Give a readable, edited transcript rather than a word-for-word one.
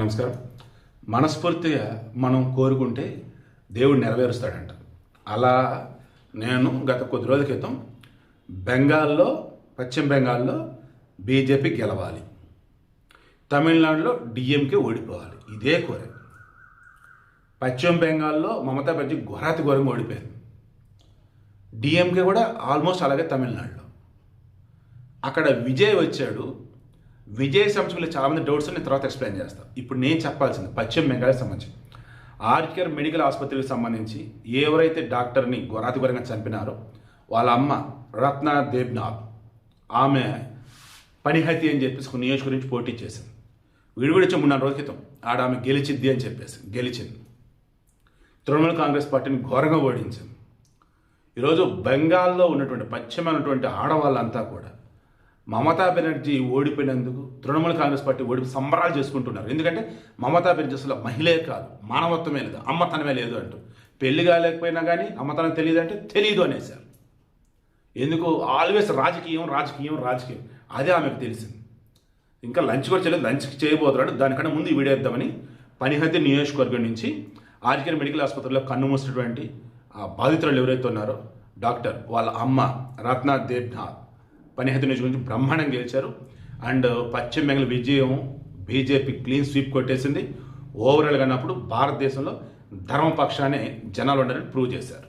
నమస్కారం. మనస్ఫూర్తిగా మనం కోరుకుంటే దేవుడు నెరవేరుస్తాడంట. అలా నేను గత కొద్ది రోజుల క్రితం పశ్చిమ బెంగాల్లో బీజేపీ గెలవాలి, తమిళనాడులో డిఎంకే ఓడిపోవాలి, ఇదే కోరే. పశ్చిమ బెంగాల్లో మమతా బెనర్జీ ఘోరంగా ఓడిపోయింది. డిఎంకే కూడా ఆల్మోస్ట్ అలాగే తమిళనాడులో. అక్కడ విజయ్ వచ్చాడు. విజయ్ సంబంధించిన చాలామంది డౌట్స్ నేను తర్వాత ఎక్స్ప్లెయిన్ చేస్తాను. ఇప్పుడు నేను చెప్పాల్సింది పశ్చిమ బెంగాల్కి సంబంధించి ఆర్కేర్ మెడికల్ ఆసుపత్రికి సంబంధించి ఎవరైతే డాక్టర్ని ఘోరంగా చంపినారో వాళ్ళ అమ్మ రత్న దేబ్నాథ్, ఆమె పనిహతి అని చెప్పేసి కొన్ని నియోజకవర్గం నుంచి పోటీ చేసింది. విడివిడిచి 3-4 రోజుల క్రితం ఆమె గెలిచిద్ది అని చెప్పేసి గెలిచింది. తృణమూల్ కాంగ్రెస్ పార్టీని ఘోరంగా ఓడించింది. ఈరోజు బెంగాల్లో ఉన్నటువంటి పశ్చిమైనటువంటి ఆడవాళ్ళంతా కూడా మమతా బెనర్జీ ఓడిపోయినందుకు తృణమూల్ కాంగ్రెస్ పార్టీ ఓడిపోయి సంబరాలు చేసుకుంటున్నారు. ఎందుకంటే మమతా బెనర్జీ అసలు మహిళే కాదు, మానవత్వమే లేదు, అమ్మతనమే లేదు అంటూ, పెళ్లి కాలేకపోయినా కానీ అమ్మతనం తెలియదు అంటే తెలియదు అనేసారు. ఎందుకు ఆల్వేస్ రాజకీయం అదే ఆమెకు తెలిసింది. ఇంకా లంచ్ కూడా చేయలేదు, లంచ్కి చేయబోతున్నాడు. దానికన్నా ముందు ఈ వీడియో ఇద్దామని పనిహతి నియోజకవర్గం నుంచి ఆర్కేర్ మెడికల్ ఆసుపత్రిలో కన్నుమూసినటువంటి ఆ బాధితులు ఎవరైతే ఉన్నారో డాక్టర్ వాళ్ళ అమ్మ రత్న దేబ్నాథ్ పనిహతి నియోజకవర్గం నుంచి బ్రహ్మాండంగా గెలిచారు. అండ్ పశ్చిమ బెంగాల్ విజయం బీజేపీ క్లీన్ స్వీప్ కొట్టేసింది. ఓవరాల్గా అన్నప్పుడు భారతదేశంలో ధర్మపక్షానే జనాలు ఉండాలని ప్రూవ్ చేశారు.